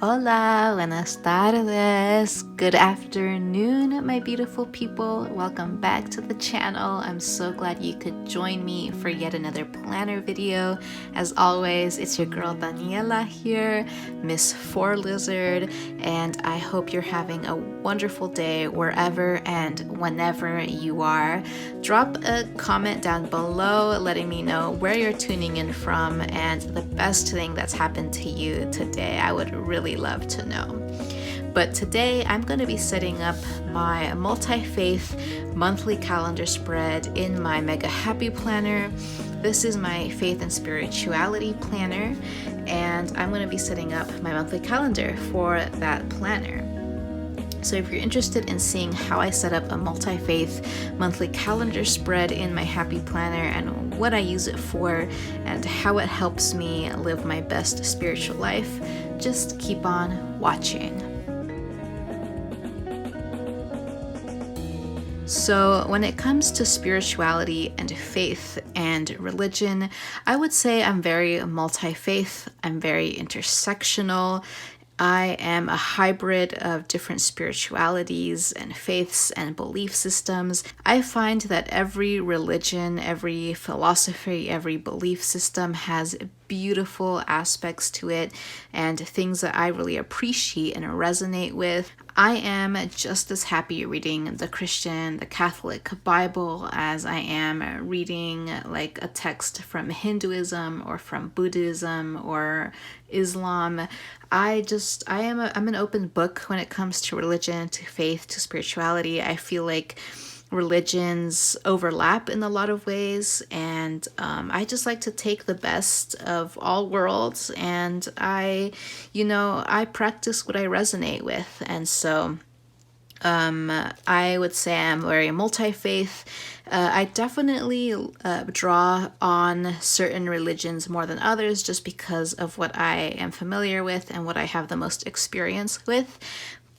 Hola, buenas tardes, good afternoon, my beautiful people. Welcome back to the channel. I'm so glad you could join me for yet another planner video. As always, it's your girl Daniela here, Miss Four Lizard, and I hope you're having a wonderful day wherever and whenever you are. Drop a comment down below letting me know where you're tuning in from and the best thing that's happened to you today. I would really love to know. But today I'm going to be setting up my multi-faith monthly calendar spread in my Mega Happy Planner. This is my faith and spirituality planner, and I'm going to be setting up my monthly calendar for that planner. So if you're interested in seeing how I set up a multi-faith monthly calendar spread in my Happy Planner and what I use it for and how it helps me live my best spiritual life, just keep on watching. So when it comes to spirituality and faith and religion, I would say I'm very multi-faith, I'm very intersectional. I am a hybrid of different spiritualities and faiths and belief systems. I find that every religion, every philosophy, every belief system has beautiful aspects to it and things that I really appreciate and resonate with. I am just as happy reading the Christian, the Catholic Bible as I am reading like a text from Hinduism or from Buddhism or Islam. I'm an open book when it comes to religion, to faith, to spirituality. I feel like religions overlap in a lot of ways, and I just like to take the best of all worlds, and I practice what I resonate with. And so I would say I'm very multi-faith. I definitely draw on certain religions more than others just because of what I am familiar with and what I have the most experience with.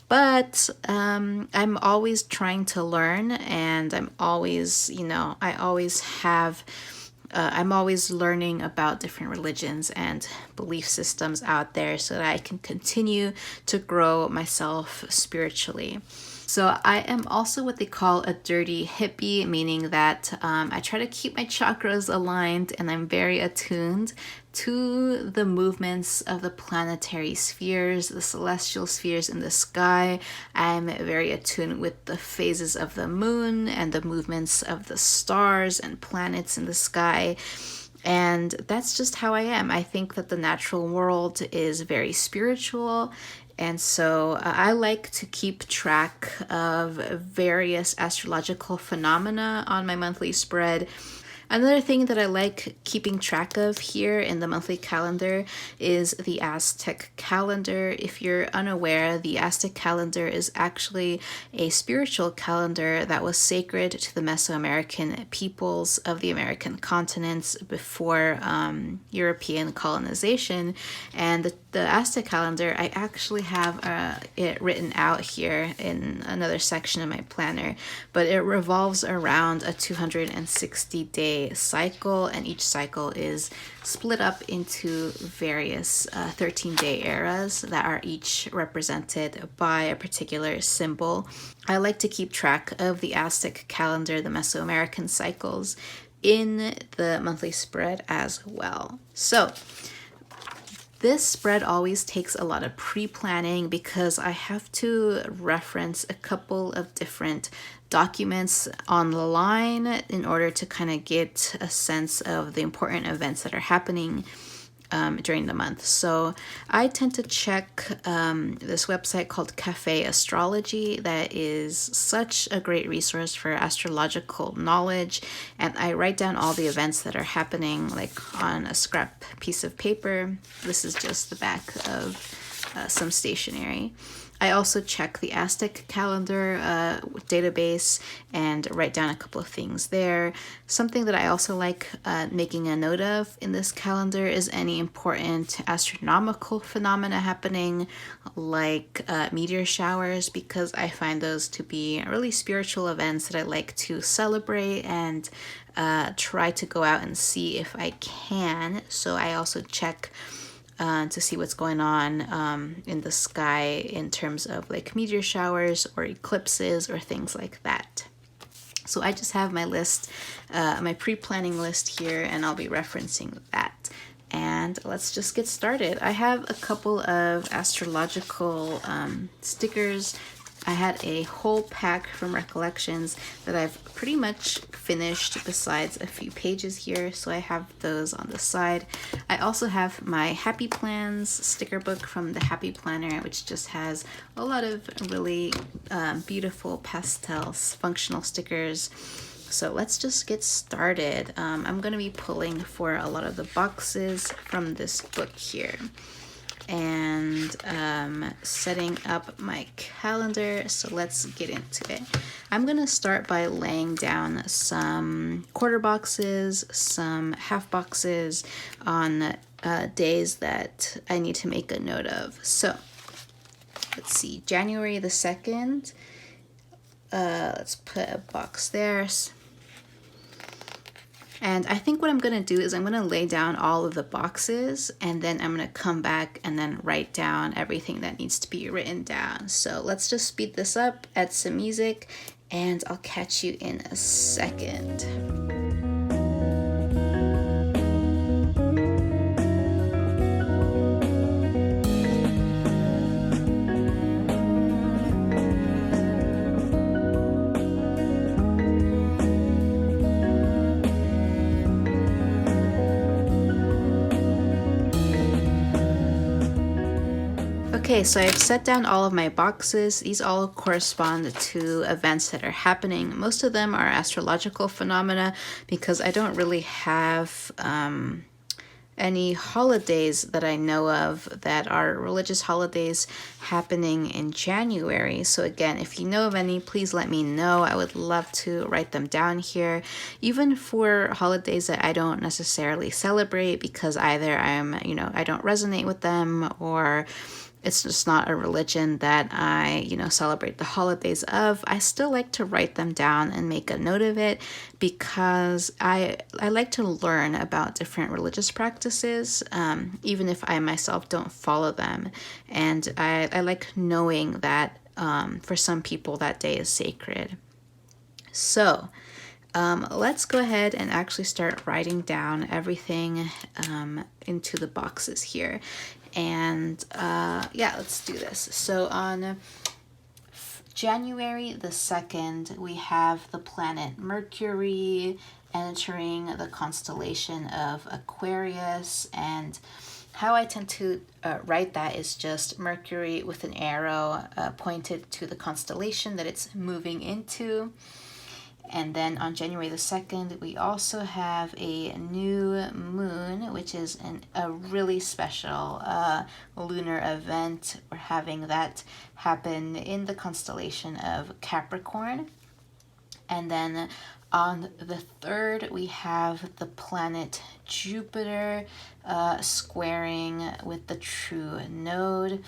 But I'm always trying to learn, and I'm always learning about different religions and belief systems out there so that I can continue to grow myself spiritually. So I am also what they call a dirty hippie, meaning that I try to keep my chakras aligned and I'm very attuned to the movements of the planetary spheres, the celestial spheres in the sky. I'm very attuned with the phases of the moon and the movements of the stars and planets in the sky. And that's just how I am. I think that the natural world is very spiritual. And so I like to keep track of various astrological phenomena on my monthly spread. Another thing that I like keeping track of here in the monthly calendar is the Aztec calendar. If you're unaware, the Aztec calendar is actually a spiritual calendar that was sacred to the Mesoamerican peoples of the American continents before European colonization. And the Aztec calendar, I actually have it written out here in another section of my planner, but it revolves around a 260-day cycle, and each cycle is split up into various 13-day eras that are each represented by a particular symbol. I like to keep track of the Aztec calendar, the Mesoamerican cycles, in the monthly spread as well. So this spread always takes a lot of pre-planning because I have to reference a couple of different documents on the line in order to kind of get a sense of the important events that are happening during the month. So I tend to check this website called Cafe Astrology that is such a great resource for astrological knowledge, and I write down all the events that are happening like on a scrap piece of paper. This is just the back of some stationery. I also check the Aztec calendar database and write down a couple of things there. Something that I also like making a note of in this calendar is any important astronomical phenomena happening, like meteor showers, because I find those to be really spiritual events that I like to celebrate and try to go out and see if I can. So I also check to see what's going on in the sky in terms of like meteor showers or eclipses or things like that. So I just have my list, my pre-planning list here, and I'll be referencing that. And let's just get started. I have a couple of astrological stickers. I had a whole pack from Recollections that I've pretty much finished besides a few pages here, so I have those on the side. I also have my Happy Plans sticker book from the Happy Planner, which just has a lot of really beautiful pastels, functional stickers. So let's just get started. I'm going to be pulling for a lot of the boxes from this book here, and setting up my calendar. So let's get into it. I'm gonna start by laying down some quarter boxes, some half boxes on days that I need to make a note of. So let's see, January the 2nd, let's put a box there. And I think what I'm going to do is I'm going to lay down all of the boxes, and then I'm going to come back and then write down everything that needs to be written down. So let's just speed this up, add some music, and I'll catch you in a second. Okay, so I've set down all of my boxes. These all correspond to events that are happening. Most of them are astrological phenomena because I don't really have any holidays that I know of that are religious holidays happening in January. So again, if you know of any, please let me know. I would love to write them down here, even for holidays that I don't necessarily celebrate because either I don't resonate with them, or it's just not a religion that I, celebrate the holidays of. I still like to write them down and make a note of it because I like to learn about different religious practices, even if I myself don't follow them. And I like knowing that for some people that day is sacred. So let's go ahead and actually start writing down everything into the boxes here. And let's do this. So on January the 2nd, we have the planet Mercury entering the constellation of Aquarius. And how I tend to write that is just Mercury with an arrow pointed to the constellation that it's moving into. And then on January the 2nd, we also have a new moon, which is a really special lunar event. We're having that happen in the constellation of Capricorn. And then on the 3rd, we have the planet Jupiter squaring with the true node.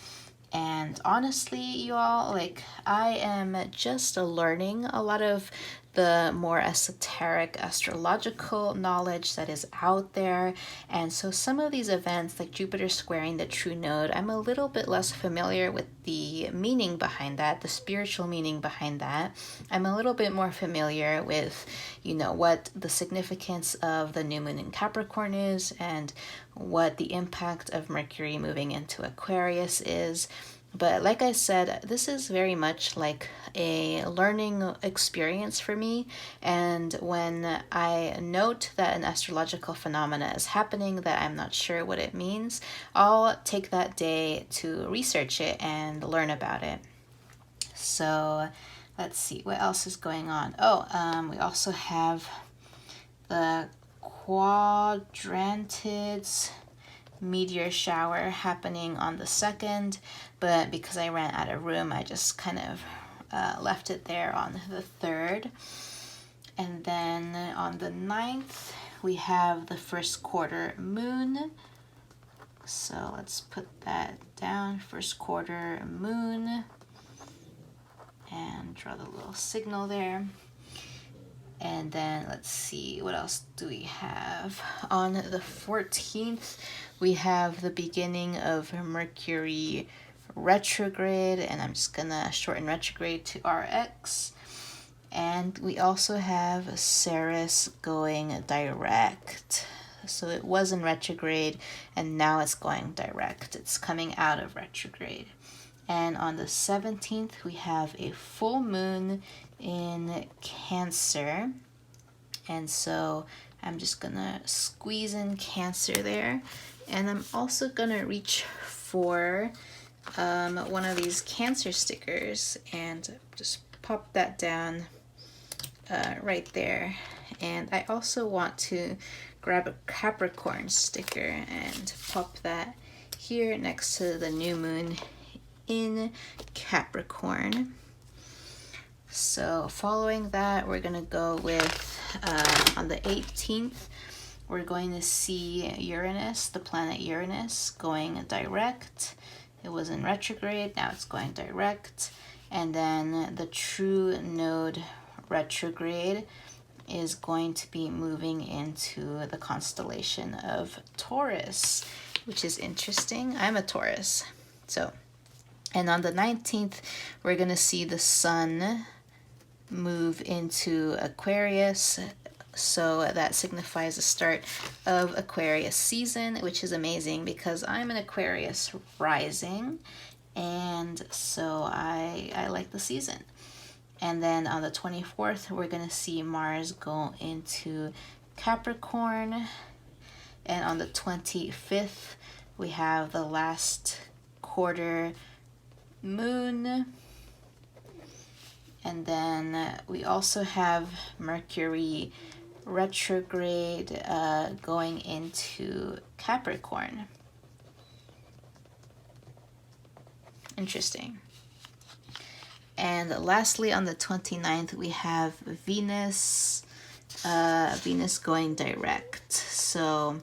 And honestly, you all, I am just learning a lot of the more esoteric astrological knowledge that is out there. And so some of these events, like Jupiter squaring the true node, I'm a little bit less familiar with the meaning behind that, the spiritual meaning behind that. I'm a little bit more familiar with, what the significance of the new moon in Capricorn is and what the impact of Mercury moving into Aquarius is. But like I said, this is very much like a learning experience for me. And when I note that an astrological phenomena is happening that I'm not sure what it means, I'll take that day to research it and learn about it. So let's see, what else is going on? We also have the quadrantids meteor shower happening on the 2nd, but because I ran out of room, I just kind of left it there on the 3rd. And then on the 9th, we have the first quarter moon. So let's put that down, first quarter moon, and draw the little signal there. And then let's see, what else do we have? On the 14th, we have the beginning of Mercury retrograde, and I'm just gonna shorten retrograde to RX. And we also have Ceres going direct. So it was in retrograde, and now it's going direct. It's coming out of retrograde. And on the 17th, we have a full moon in Cancer. And so I'm just gonna squeeze in Cancer there. And I'm also gonna reach for one of these Cancer stickers and just pop that down right there. And I also want to grab a Capricorn sticker and pop that here next to the new moon in Capricorn. So following that, we're gonna go with on the 18th, we're going to see Uranus, the planet Uranus, going direct. It was in retrograde, now it's going direct. And then the true node retrograde is going to be moving into the constellation of Taurus, which is interesting. I'm a Taurus. So, and on the 19th, we're going to see the sun move into Aquarius. So that signifies the start of Aquarius season, which is amazing because I'm an Aquarius rising. And so I like the season. And then on the 24th, we're going to see Mars go into Capricorn. And on the 25th, we have the last quarter moon. And then we also have Mercury retrograde going into Capricorn. Interesting. And lastly, on the 29th, we have Venus, Venus going direct. So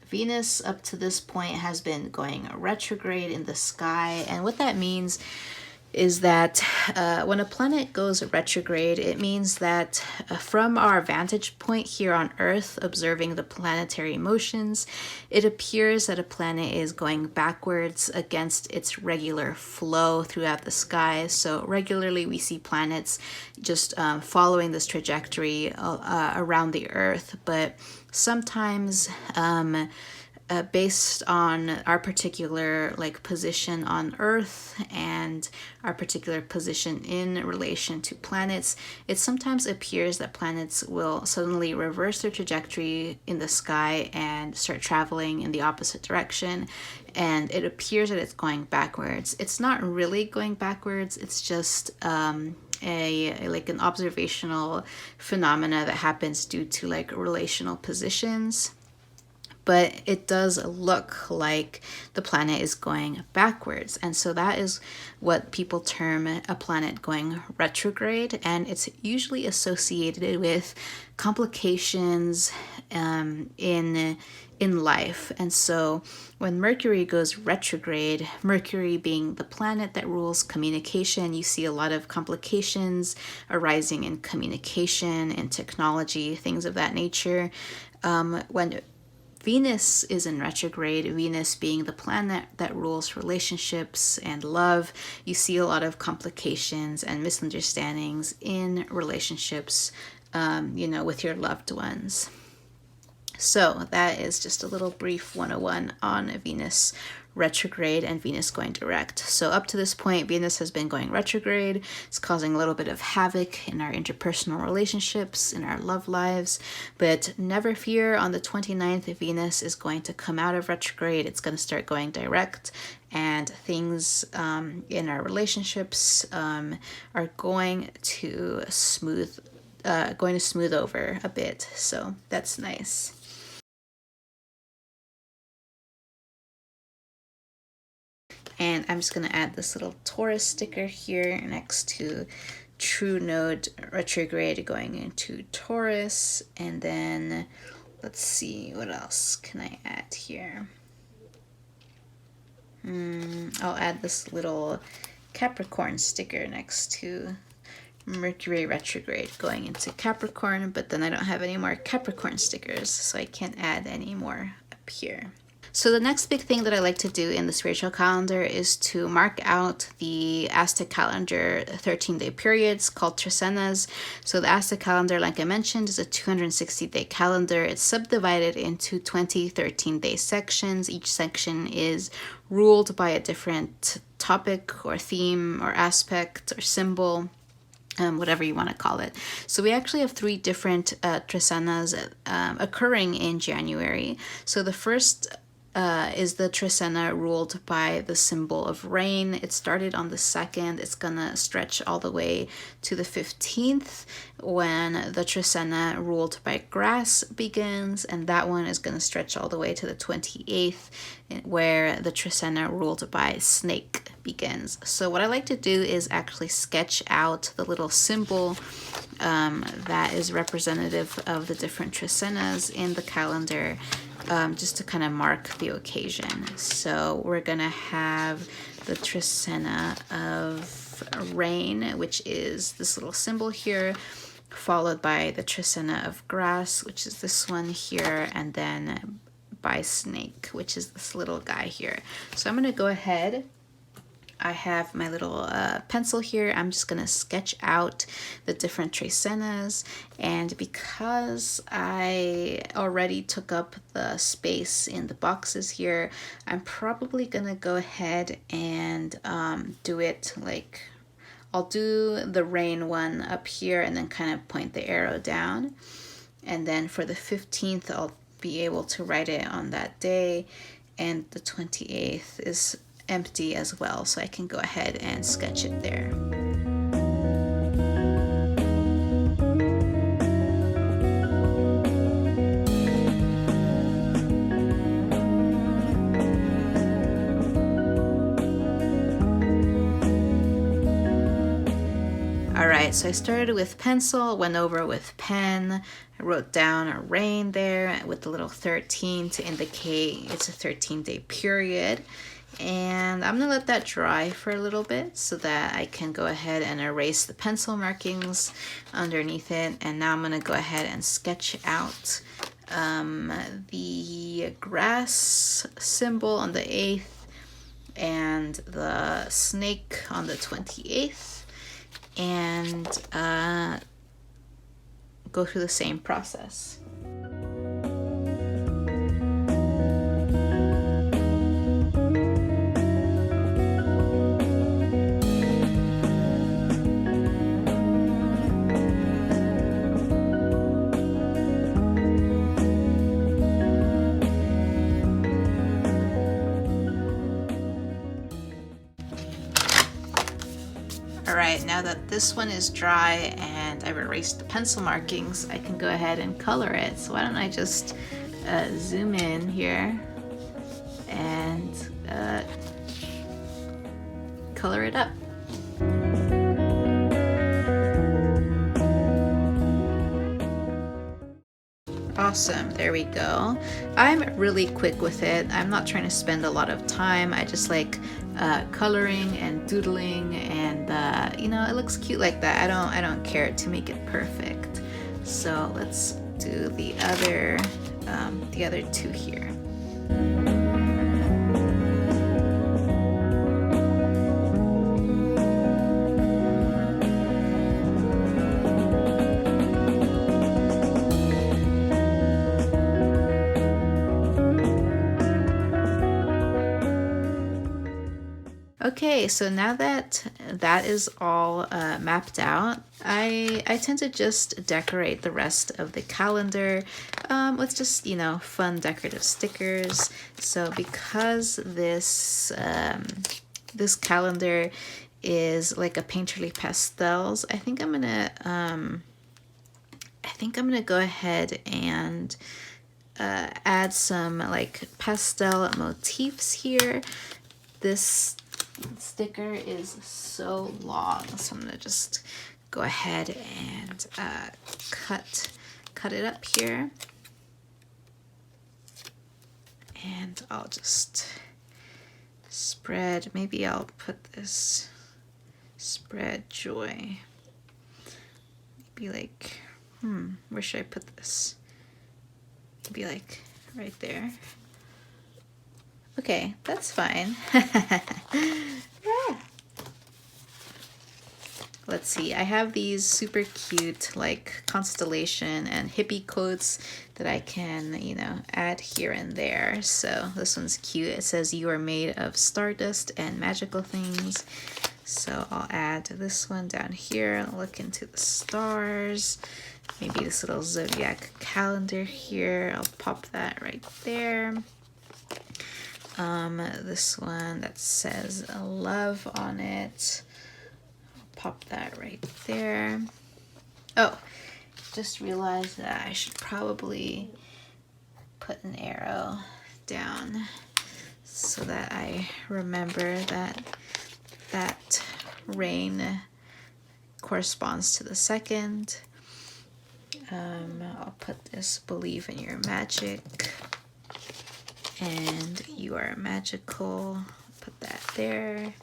Venus up to this point has been going retrograde in the sky. And what that means is that when a planet goes retrograde, it means that from our vantage point here on Earth, observing the planetary motions, it appears that a planet is going backwards against its regular flow throughout the sky. So regularly we see planets just following this trajectory around the Earth, but sometimes based on our particular position on Earth and our particular position in relation to planets, it sometimes appears that planets will suddenly reverse their trajectory in the sky and start traveling in the opposite direction, and it appears that it's going backwards. It's not really going backwards, it's just an observational phenomena that happens due to relational positions. But it does look like the planet is going backwards. And so that is what people term a planet going retrograde. And it's usually associated with complications in life. And so when Mercury goes retrograde, Mercury being the planet that rules communication, you see a lot of complications arising in communication and technology, things of that nature. When Venus is in retrograde, Venus being the planet that rules relationships and love, you see a lot of complications and misunderstandings in relationships, with your loved ones. So that is just a little brief 101 on Venus retrograde and Venus going direct. So up to this point, Venus has been going retrograde. It's causing a little bit of havoc in our interpersonal relationships, in our love lives. But never fear, on the 29th, Venus is going to come out of retrograde. It's going to start going direct. And things in our relationships are going to smooth over a bit. So that's nice. And I'm just going to add this little Taurus sticker here next to True Node retrograde going into Taurus. And then let's see, what else can I add here? I'll add this little Capricorn sticker next to Mercury retrograde going into Capricorn, but then I don't have any more Capricorn stickers, so I can't add any more up here. So the next big thing that I like to do in the spiritual calendar is to mark out the Aztec calendar 13-day periods called Tricenas. So the Aztec calendar, like I mentioned, is a 260-day calendar. It's subdivided into 20 13-day sections. Each section is ruled by a different topic or theme or aspect or symbol. Whatever you want to call it. So we actually have 3 different Tricenas occurring in January. So the first is the Tricena ruled by the symbol of rain. It started on the 2nd. It's gonna stretch all the way to the 15th when the Tricena ruled by grass begins, and that one is gonna stretch all the way to the 28th where the Tricena ruled by snake begins. So what I like to do is actually sketch out the little symbol that is representative of the different Tricenas in the calendar, just to kind of mark the occasion. So we're gonna have the Tricena of rain, which is this little symbol here, followed by the Tricena of grass, which is this one here, and then by snake, which is this little guy here. So I'm gonna go ahead. I have my little pencil here. I'm just gonna sketch out the different Tricenas, and because I already took up the space in the boxes here, I'm probably gonna go ahead and do it like, I'll do the rain one up here and then kind of point the arrow down, and then for the 15th I'll be able to write it on that day, and the 28th is empty as well, so I can go ahead and sketch it there. Alright, so I started with pencil, went over with pen, I wrote down a rain there with the little 13 to indicate it's a 13-day period. And I'm gonna let that dry for a little bit so that I can go ahead and erase the pencil markings underneath it. And now I'm gonna go ahead and sketch out the grass symbol on the 8th and the snake on the 28th, and go through the same process. Alright, now that this one is dry and I've erased the pencil markings, I can go ahead and color it. So why don't I just zoom in here and color it up. Awesome, there we go. I'm really quick with it. I'm not trying to spend a lot of time. I just like coloring and doodling, and you know, it looks cute like that. I don't care to make it perfect. So let's do the other 2 here. Okay, so now that that is all mapped out, I tend to just decorate the rest of the calendar with just, you know, fun decorative stickers. So because this this calendar is like a painterly pastels, I think I'm gonna go ahead and add some like pastel motifs here. This sticker is so long, so I'm gonna just go ahead and cut it up here, and I'll just spread, maybe I'll put this spread joy Be like, where should I put this? Be like right there. Okay, that's fine. Let's see, I have these super cute like constellation and hippie quotes that I can, you know, add here and there. So this one's cute. It says, "You are made of stardust and magical things." So I'll add this one down here. Look into the stars. Maybe this little zodiac calendar here. I'll pop that right there. This one that says love on it. Pop that right there. Oh, just realized that I should probably put an arrow down so that I remember that that rain corresponds to the second. I'll put this, believe in your magic, and you are magical. Put that there.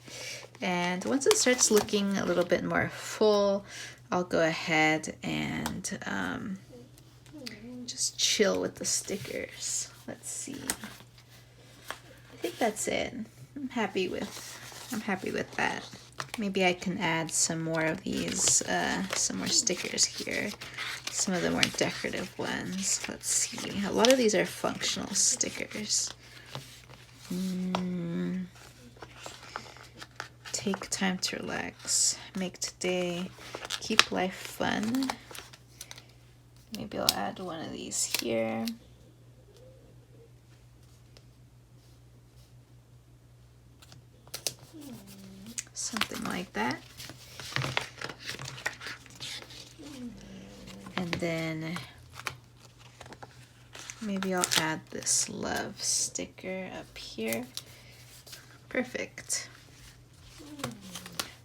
And once it starts looking a little bit more full, I'll go ahead and just chill with the stickers. Let's see. I think that's it. I'm happy with that. Maybe I can add some more of these, some more stickers here. Some of the more decorative ones. Let's see. A lot of these are functional stickers. Take time to relax. Make today. Keep life fun. Maybe I'll add one of these here. Something like that. And then maybe I'll add this love sticker up here. Perfect.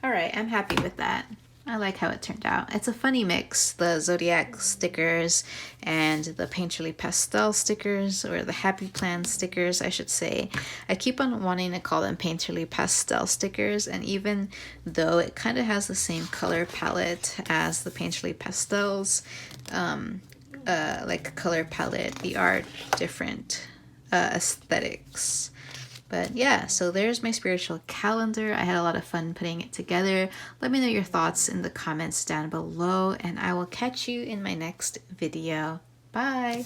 All right, I'm happy with that. I like how it turned out. It's a funny mix, the zodiac stickers and the painterly pastel stickers, or the happy plan stickers, I should say. I keep on wanting to call them painterly pastel stickers, and even though it kind of has the same color palette as the painterly pastels, like color palette, the art, different aesthetics. But yeah, so there's my spiritual calendar. I had a lot of fun putting it together. Let me know your thoughts in the comments down below, and I will catch you in my next video. Bye!